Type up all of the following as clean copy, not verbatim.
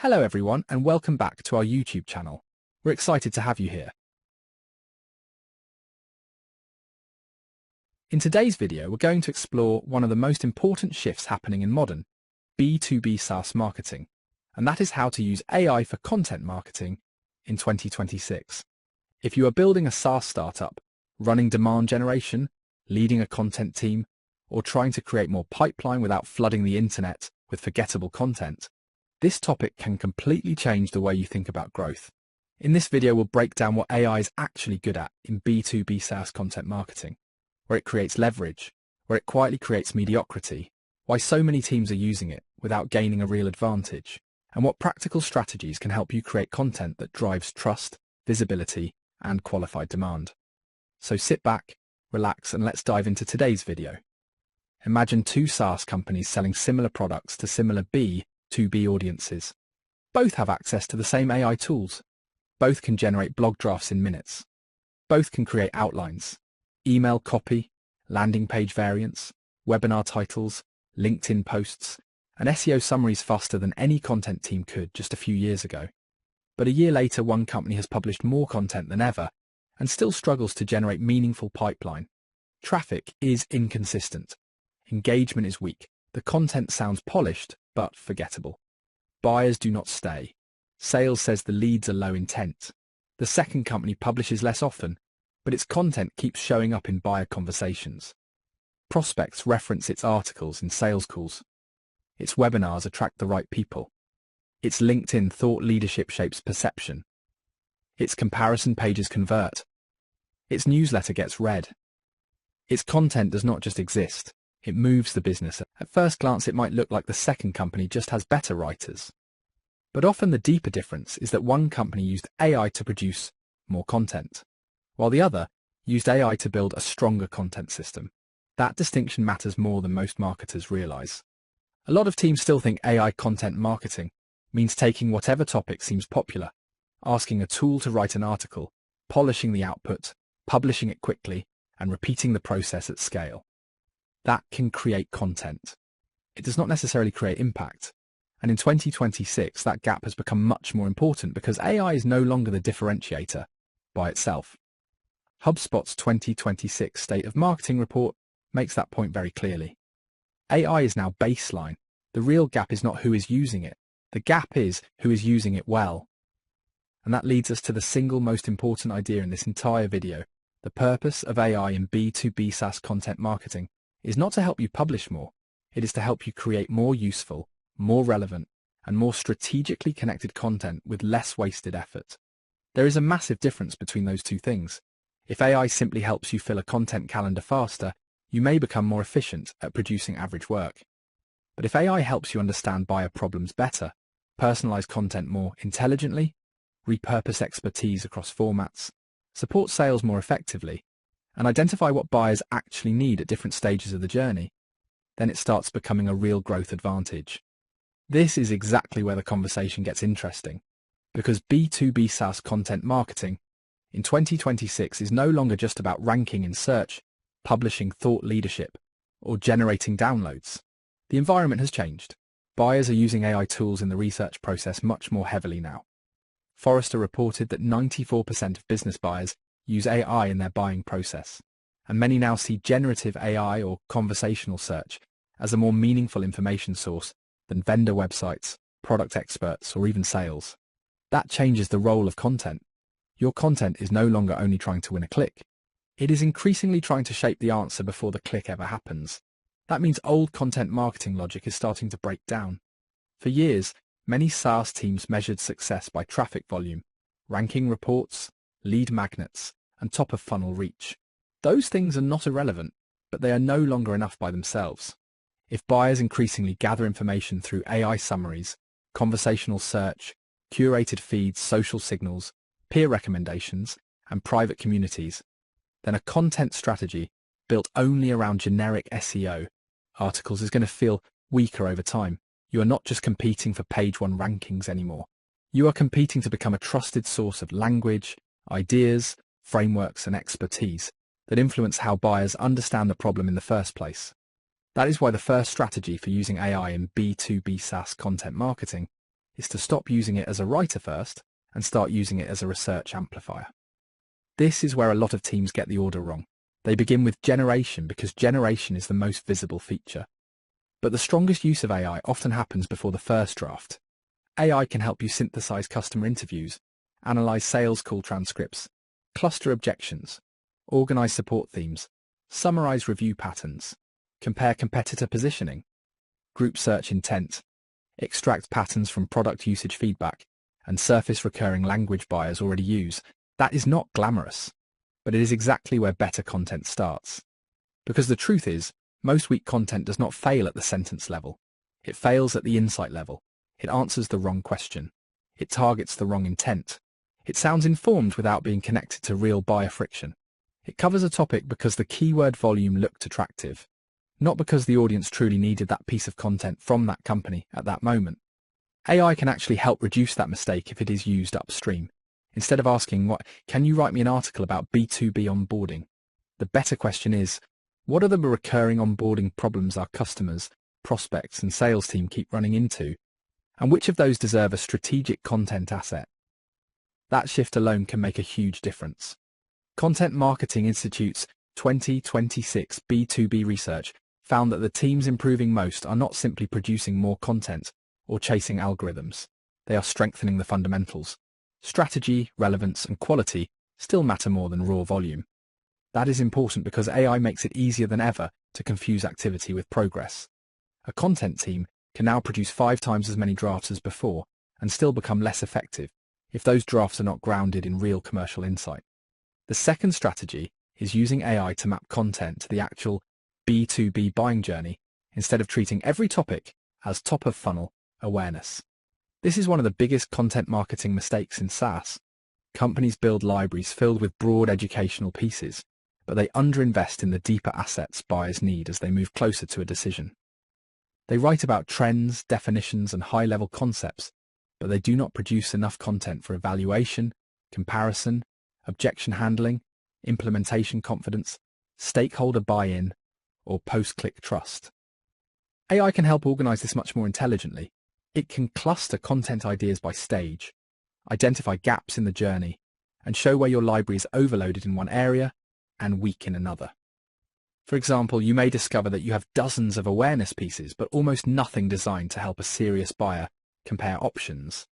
Hello everyone and welcome back to our YouTube channel. We're excited to have you here. In today's video, we're going to explore one of the most important shifts happening in modern B2B SaaS marketing, and that is how to use AI for content marketing in 2026. If you are building a SaaS startup, running demand generation, leading a content team, or trying to create more pipeline without flooding the internet with forgettable content, this topic can completely change the way you think about growth. In this video, we'll break down what AI is actually good at in B2B SaaS content marketing, where it creates leverage, where it quietly creates mediocrity, why so many teams are using it without gaining a real advantage, and what practical strategies can help you create content that drives trust, visibility, and qualified demand. So sit back, relax, and let's dive into today's video. Imagine two SaaS companies selling similar products to similar B2B audiences. Both have access to the same AI tools. Both can generate blog drafts in minutes. Both can create outlines, email copy, landing page variants, webinar titles, LinkedIn posts, and SEO summaries faster than any content team could just a few years ago. But a year later, one company has published more content than ever and still struggles to generate meaningful pipeline. Traffic is inconsistent. Engagement is weak. The content sounds polished, but forgettable. Buyers do not stay. Sales says the leads are low intent. The second company publishes less often, but its content keeps showing up in buyer conversations. Prospects reference its articles in sales calls. Its webinars attract the right people. Its LinkedIn thought leadership shapes perception. Its comparison pages convert. Its newsletter gets read. Its content does not just exist. It moves the business. At first glance, it might look like the second company just has better writers. But often the deeper difference is that one company used AI to produce more content, while the other used AI to build a stronger content system. That distinction matters more than most marketers realize. A lot of teams still think AI content marketing means taking whatever topic seems popular, asking a tool to write an article, polishing the output, publishing it quickly, and repeating the process at scale. That can create content. It does not necessarily create impact. And in 2026, that gap has become much more important because AI is no longer the differentiator by itself. HubSpot's 2026 State of Marketing report makes that point very clearly. AI is now baseline. The real gap is not who is using it. The gap is who is using it well. And that leads us to the single most important idea in this entire video. The purpose of AI in B2B SaaS content marketing is not to help you publish more. It is to help you create more useful, more relevant, and more strategically connected content with less wasted effort. There is a massive difference between those two things. If AI simply helps you fill a content calendar faster, you may become more efficient at producing average work. But if AI helps you understand buyer problems better, personalize content more intelligently, repurpose expertise across formats, support sales more effectively, and identify what buyers actually need at different stages of the journey, then it starts becoming a real growth advantage. This is exactly where the conversation gets interesting, because B2B SaaS content marketing in 2026 is no longer just about ranking in search, publishing thought leadership, or generating downloads. The environment has changed. Buyers are using AI tools in the research process much more heavily now. Forrester reported that 94% of business buyers use AI in their buying process, and many now see generative AI or conversational search as a more meaningful information source than vendor websites, product experts, or even sales. That changes the role of content. Your content is no longer only trying to win a click. It is increasingly trying to shape the answer before the click ever happens. That means old content marketing logic is starting to break down. For years, many SaaS teams measured success by traffic volume, ranking reports, lead magnets, and top-of-funnel reach. Those things are not irrelevant, but they are no longer enough by themselves. If buyers increasingly gather information through AI summaries, conversational search, curated feeds, social signals, peer recommendations, and private communities, then a content strategy built only around generic SEO articles is going to feel weaker over time. You are not just competing for page one rankings anymore. You are competing to become a trusted source of language, ideas, frameworks, and expertise that influence how buyers understand the problem in the first place. That is why the first strategy for using AI in B2B SaaS content marketing is to stop using it as a writer first and start using it as a research amplifier. This is where a lot of teams get the order wrong. They begin with generation because generation is the most visible feature. But the strongest use of AI often happens before the first draft. AI can help you synthesize customer interviews, analyze sales call transcripts, cluster objections, organize support themes, summarize review patterns, compare competitor positioning, group search intent, extract patterns from product usage feedback, and surface recurring language buyers already use. That is not glamorous, but it is exactly where better content starts. Because the truth is, most weak content does not fail at the sentence level. It fails at the insight level. It answers the wrong question. It targets the wrong intent. It sounds informed without being connected to real buyer friction. It covers a topic because the keyword volume looked attractive, not because the audience truly needed that piece of content from that company at that moment. AI can actually help reduce that mistake if it is used upstream. Instead of asking, can you write me an article about B2B onboarding? The better question is, what are the recurring onboarding problems our customers, prospects, and sales team keep running into? And which of those deserve a strategic content asset? That shift alone can make a huge difference. Content Marketing Institute's 2026 B2B research found that the teams improving most are not simply producing more content or chasing algorithms. They are strengthening the fundamentals. Strategy, relevance, and quality still matter more than raw volume. That is important because AI makes it easier than ever to confuse activity with progress. A content team can now produce 5 times as many drafts as before and still become less effective if those drafts are not grounded in real commercial insight. The second strategy is using AI to map content to the actual B2B buying journey instead of treating every topic as top-of-funnel awareness. This is one of the biggest content marketing mistakes in SaaS. Companies build libraries filled with broad educational pieces, but they underinvest in the deeper assets buyers need as they move closer to a decision. They write about trends, definitions, and high-level concepts, but they do not produce enough content for evaluation, comparison, objection handling, implementation confidence, stakeholder buy-in, or post-click trust. AI can help organize this much more intelligently. It can cluster content ideas by stage, identify gaps in the journey, and show where your library is overloaded in one area and weak in another. For example, you may discover that you have dozens of awareness pieces, but almost nothing designed to help a serious buyer compare options,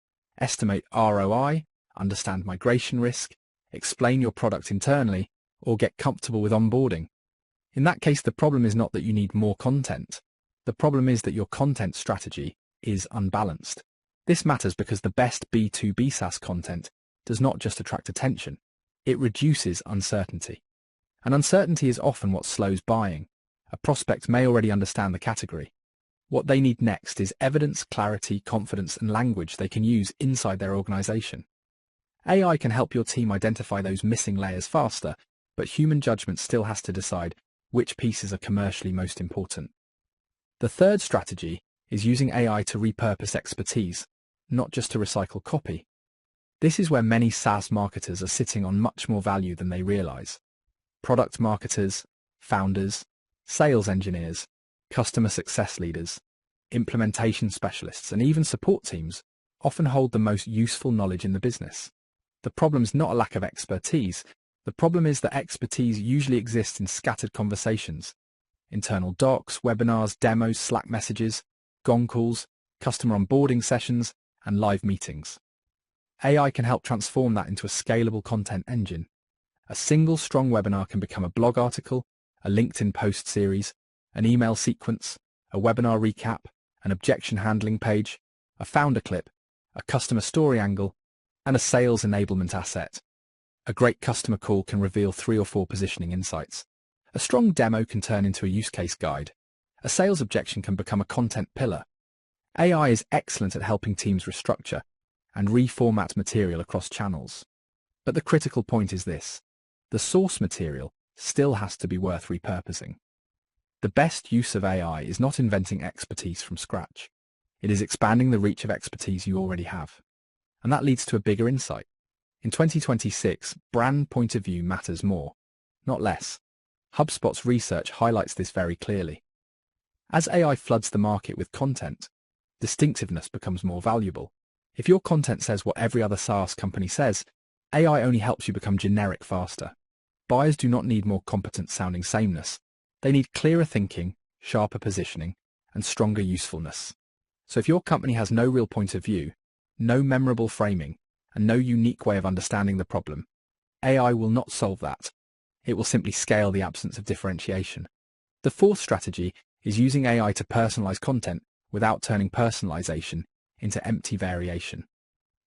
estimate ROI, understand migration risk, explain your product internally, or get comfortable with onboarding. In that case, the problem is not that you need more content. The problem is that your content strategy is unbalanced. This matters because the best B2B SaaS content does not just attract attention, it reduces uncertainty. And uncertainty is often what slows buying. A prospect may already understand the category. What they need next is evidence, clarity, confidence, and language they can use inside their organization. AI can help your team identify those missing layers faster, but human judgment still has to decide which pieces are commercially most important. The third strategy is using AI to repurpose expertise, not just to recycle copy. This is where many SaaS marketers are sitting on much more value than they realize. Product marketers, founders, sales engineers, customer success leaders, implementation specialists, and even support teams often hold the most useful knowledge in the business. The problem is not a lack of expertise. The problem is that expertise usually exists in scattered conversations, internal docs, webinars, demos, Slack messages, gong calls, customer onboarding sessions, and live meetings. AI can help transform that into a scalable content engine. A single strong webinar can become a blog article, a LinkedIn post series, an email sequence, a webinar recap, an objection handling page, a founder clip, a customer story angle, and a sales enablement asset. A great customer call can reveal 3 or 4 positioning insights. A strong demo can turn into a use case guide. A sales objection can become a content pillar. AI is excellent at helping teams restructure and reformat material across channels. But the critical point is this: the source material still has to be worth repurposing. The best use of AI is not inventing expertise from scratch. It is expanding the reach of expertise you already have. And that leads to a bigger insight. In 2026, brand point of view matters more, not less. HubSpot's research highlights this very clearly. As AI floods the market with content, distinctiveness becomes more valuable. If your content says what every other SaaS company says, AI only helps you become generic faster. Buyers do not need more competent-sounding sameness. They need clearer thinking, sharper positioning, and stronger usefulness. So if your company has no real point of view, no memorable framing, and no unique way of understanding the problem, AI will not solve that. It will simply scale the absence of differentiation. The fourth strategy is using AI to personalize content without turning personalization into empty variation.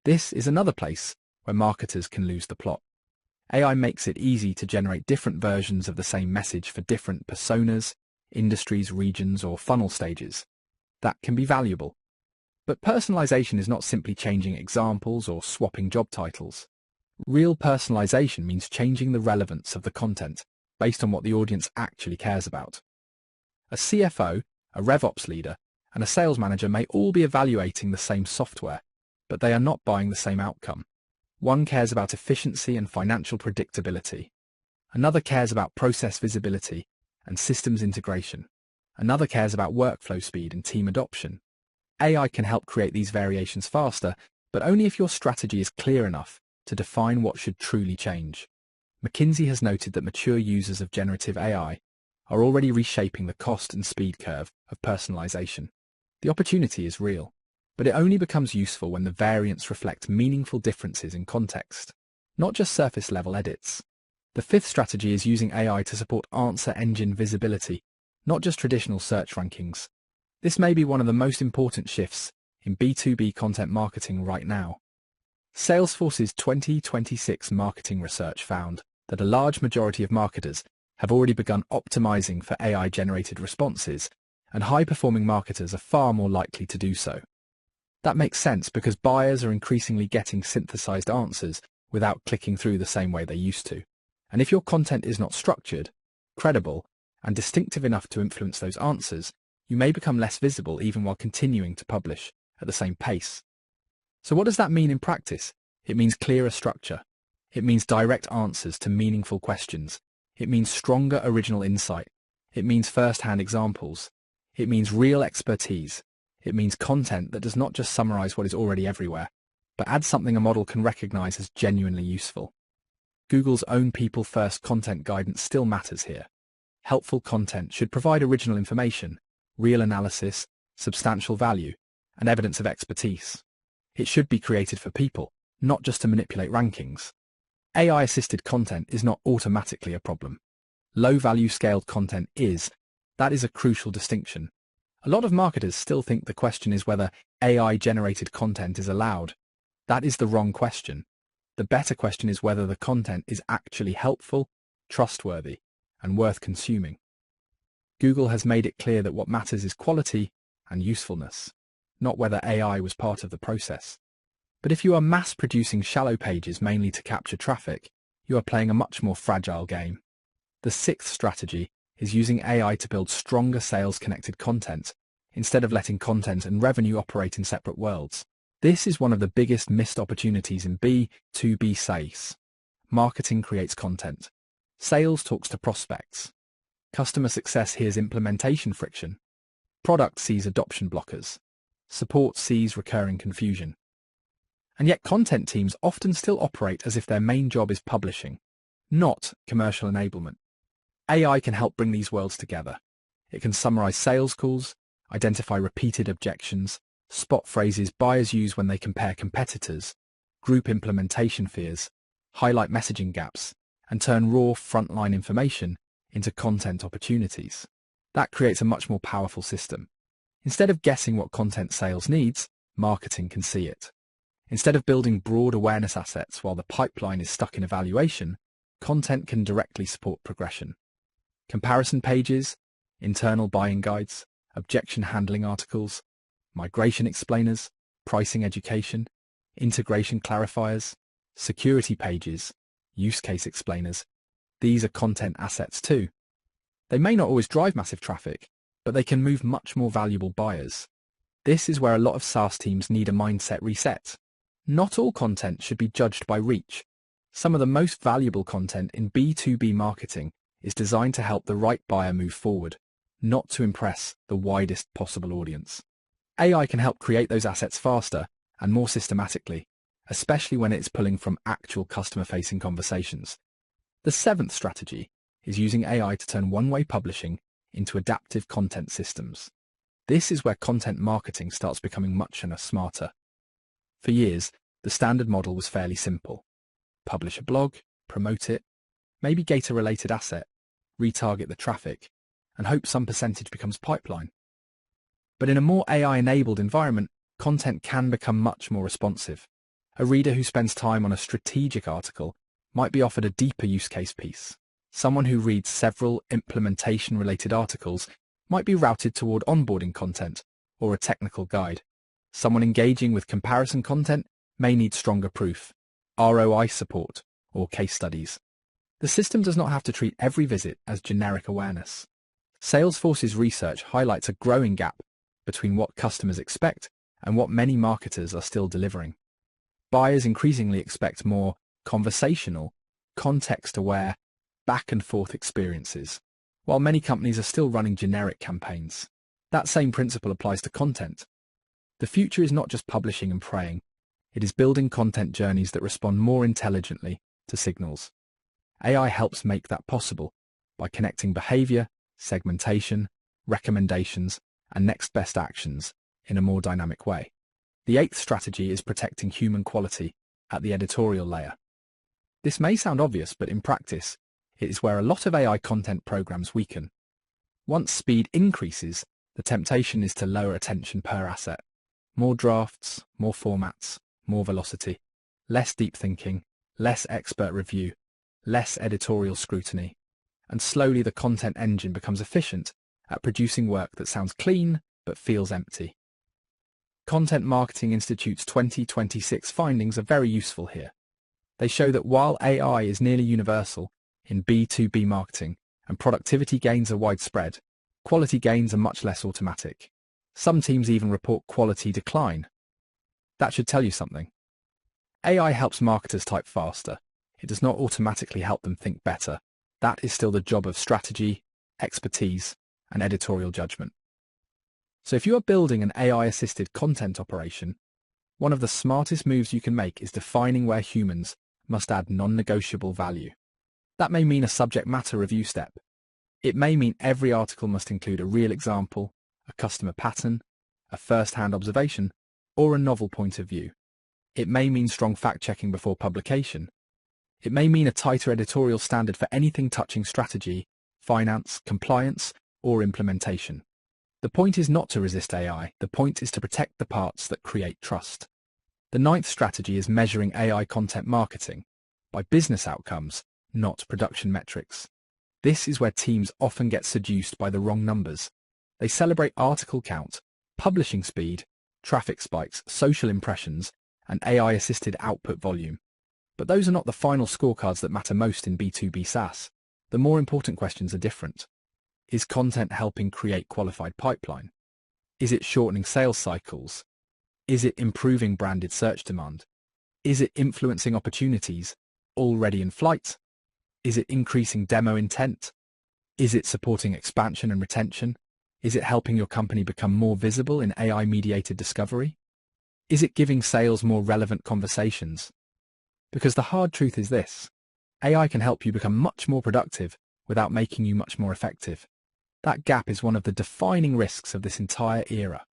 This is another place where marketers can lose the plot. AI makes it easy to generate different versions of the same message for different personas, industries, regions, or funnel stages. That can be valuable. But personalization is not simply changing examples or swapping job titles. Real personalization means changing the relevance of the content based on what the audience actually cares about. A CFO, a RevOps leader, and a sales manager may all be evaluating the same software, but they are not buying the same outcome. One cares about efficiency and financial predictability. Another cares about process visibility and systems integration. Another cares about workflow speed and team adoption. AI can help create these variations faster, but only if your strategy is clear enough to define what should truly change. McKinsey has noted that mature users of generative AI are already reshaping the cost and speed curve of personalization. The opportunity is real, but it only becomes useful when the variants reflect meaningful differences in context, not just surface-level edits. The fifth strategy is using AI to support answer engine visibility, not just traditional search rankings. This may be one of the most important shifts in B2B content marketing right now. Salesforce's 2026 marketing research found that a large majority of marketers have already begun optimizing for AI-generated responses, and high-performing marketers are far more likely to do so. That makes sense because buyers are increasingly getting synthesized answers without clicking through the same way they used to. And if your content is not structured, credible, and distinctive enough to influence those answers, you may become less visible even while continuing to publish at the same pace. So what does that mean in practice? It means clearer structure. It means direct answers to meaningful questions. It means stronger original insight. It means first-hand examples. It means real expertise. It means content that does not just summarize what is already everywhere, but adds something a model can recognize as genuinely useful. Google's own people-first content guidance still matters here. Helpful content should provide original information, real analysis, substantial value, and evidence of expertise. It should be created for people, not just to manipulate rankings. AI-assisted content is not automatically a problem. Low-value scaled content is. That is a crucial distinction. A lot of marketers still think the question is whether AI-generated content is allowed. That is the wrong question. The better question is whether the content is actually helpful, trustworthy, and worth consuming. Google has made it clear that what matters is quality and usefulness, not whether AI was part of the process. But if you are mass-producing shallow pages mainly to capture traffic, you are playing a much more fragile game. The sixth strategy is using AI to build stronger sales-connected content, instead of letting content and revenue operate in separate worlds. This is one of the biggest missed opportunities in B2B SaaS. Marketing creates content. Sales talks to prospects. Customer success hears implementation friction. Product sees adoption blockers. Support sees recurring confusion. And yet content teams often still operate as if their main job is publishing, not commercial enablement. AI can help bring these worlds together. It can summarize sales calls, identify repeated objections, spot phrases buyers use when they compare competitors, group implementation fears, highlight messaging gaps, and turn raw frontline information into content opportunities. That creates a much more powerful system. Instead of guessing what content sales needs, marketing can see it. Instead of building broad awareness assets while the pipeline is stuck in evaluation, content can directly support progression. Comparison pages, internal buying guides, objection handling articles, migration explainers, pricing education, integration clarifiers, security pages, use case explainers. These are content assets too. They may not always drive massive traffic, but they can move much more valuable buyers. This is where a lot of SaaS teams need a mindset reset. Not all content should be judged by reach. Some of the most valuable content in B2B marketing is designed to help the right buyer move forward, not to impress the widest possible audience. AI can help create those assets faster and more systematically, especially when it's pulling from actual customer-facing conversations. The seventh strategy is using AI to turn one-way publishing into adaptive content systems. This is where content marketing starts becoming much smarter. For years, the standard model was fairly simple. Publish a blog, promote it, maybe gate a related asset, retarget the traffic, and hope some percentage becomes pipeline. But in a more AI-enabled environment, content can become much more responsive. A reader who spends time on a strategic article might be offered a deeper use case piece. Someone who reads several implementation-related articles might be routed toward onboarding content or a technical guide. Someone engaging with comparison content may need stronger proof, ROI support, or case studies. The system does not have to treat every visit as generic awareness. Salesforce's research highlights a growing gap between what customers expect and what many marketers are still delivering. Buyers increasingly expect more conversational, context-aware, back-and-forth experiences, while many companies are still running generic campaigns. That same principle applies to content. The future is not just publishing and praying. It is building content journeys that respond more intelligently to signals. AI helps make that possible by connecting behavior, segmentation, recommendations, and next best actions in a more dynamic way. The eighth strategy is protecting human quality at the editorial layer. This may sound obvious, but in practice, it is where a lot of AI content programs weaken. Once speed increases, the temptation is to lower attention per asset. More drafts, more formats, more velocity, less deep thinking, less expert review, less editorial scrutiny, and slowly the content engine becomes efficient at producing work that sounds clean but feels empty. Content Marketing Institute's 2026 findings are very useful here. They show that while AI is nearly universal in B2B marketing and productivity gains are widespread, quality gains are much less automatic. Some teams even report quality decline. That should tell you something. AI helps marketers type faster. It does not automatically help them think better. That is still the job of strategy, expertise, and editorial judgment. So if you are building an AI-assisted content operation, one of the smartest moves you can make is defining where humans must add non-negotiable value. That may mean a subject matter review step. It may mean every article must include a real example, a customer pattern, a first-hand observation, or a novel point of view. It may mean strong fact-checking before publication. It may mean a tighter editorial standard for anything touching strategy, finance, compliance, or implementation. The point is not to resist AI. The point is to protect the parts that create trust. The ninth strategy is measuring AI content marketing by business outcomes, not production metrics. This is where teams often get seduced by the wrong numbers. They celebrate article count, publishing speed, traffic spikes, social impressions, and AI-assisted output volume. But those are not the final scorecards that matter most in B2B SaaS. The more important questions are different. Is content helping create qualified pipeline? Is it shortening sales cycles? Is it improving branded search demand? Is it influencing opportunities already in flight? Is it increasing demo intent? Is it supporting expansion and retention? Is it helping your company become more visible in AI-mediated discovery? Is it giving sales more relevant conversations? Because the hard truth is this: AI can help you become much more productive without making you much more effective. That gap is one of the defining risks of this entire era.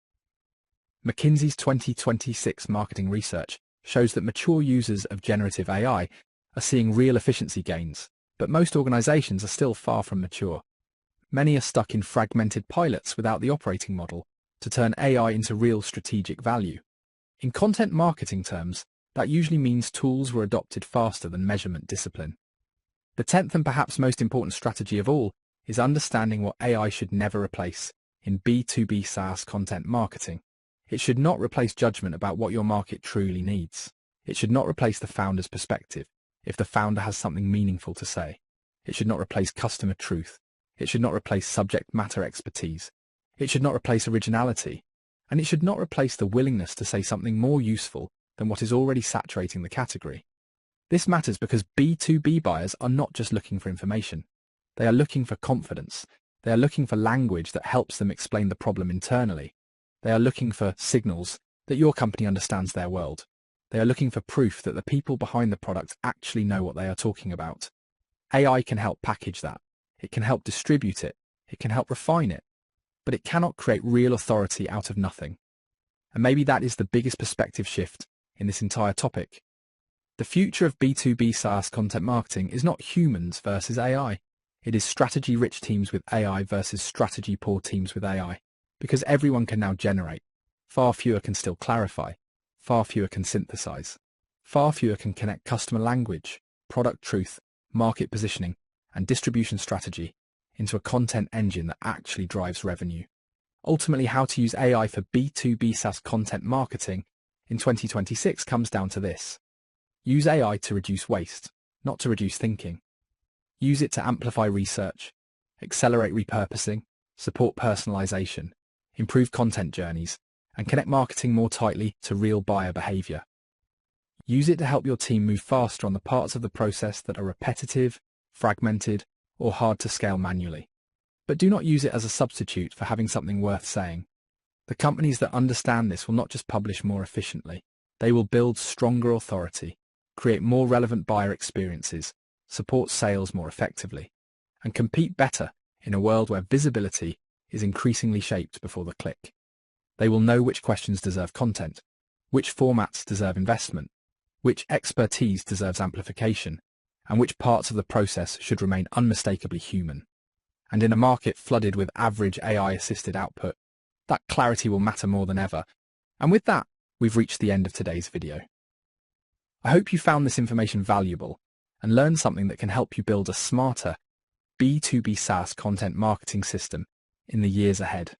McKinsey's 2026 marketing research shows that mature users of generative AI are seeing real efficiency gains, but most organizations are still far from mature. Many are stuck in fragmented pilots without the operating model to turn AI into real strategic value. In content marketing terms, that usually means tools were adopted faster than measurement discipline. The 10th and perhaps most important strategy of all is understanding what AI should never replace in B2B SaaS content marketing. It should not replace judgment about what your market truly needs. It should not replace the founder's perspective if the founder has something meaningful to say. It should not replace customer truth. It should not replace subject matter expertise. It should not replace originality. And it should not replace the willingness to say something more useful than what is already saturating the category. This matters because B2B buyers are not just looking for information. They are looking for confidence. They are looking for language that helps them explain the problem internally. They are looking for signals that your company understands their world. They are looking for proof that the people behind the product actually know what they are talking about. AI can help package that. It can help distribute it. It can help refine it. But it cannot create real authority out of nothing. And maybe that is the biggest perspective shift in this entire topic. The future of B2B SaaS content marketing is not humans versus AI. It is strategy-rich teams with AI versus strategy-poor teams with AI. Because everyone can now generate. Far fewer can still clarify. Far fewer can synthesize. Far fewer can connect customer language, product truth, market positioning, and distribution strategy into a content engine that actually drives revenue. Ultimately, how to use AI for B2B SaaS content marketing in 2026 comes down to this. Use AI to reduce waste, not to reduce thinking. Use it to amplify research, accelerate repurposing, support personalization, improve content journeys, and connect marketing more tightly to real buyer behavior. Use it to help your team move faster on the parts of the process that are repetitive, fragmented, or hard to scale manually. But do not use it as a substitute for having something worth saying. The companies that understand this will not just publish more efficiently, they will build stronger authority, create more relevant buyer experiences, support sales more effectively, and compete better in a world where visibility is increasingly shaped before the click. They will know which questions deserve content, which formats deserve investment, which expertise deserves amplification, and which parts of the process should remain unmistakably human. And in a market flooded with average AI-assisted output, that clarity will matter more than ever. And with that, we've reached the end of today's video. I hope you found this information valuable and learned something that can help you build a smarter B2B SaaS content marketing system in the years ahead.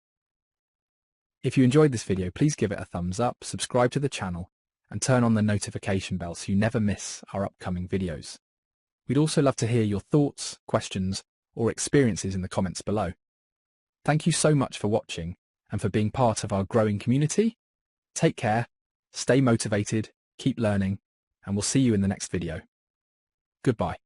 If you enjoyed this video, please give it a thumbs up, subscribe to the channel, and turn on the notification bell so you never miss our upcoming videos. We'd also love to hear your thoughts, questions, or experiences in the comments below. Thank you so much for watching and for being part of our growing community. Take care, stay motivated, keep learning, and we'll see you in the next video. Goodbye.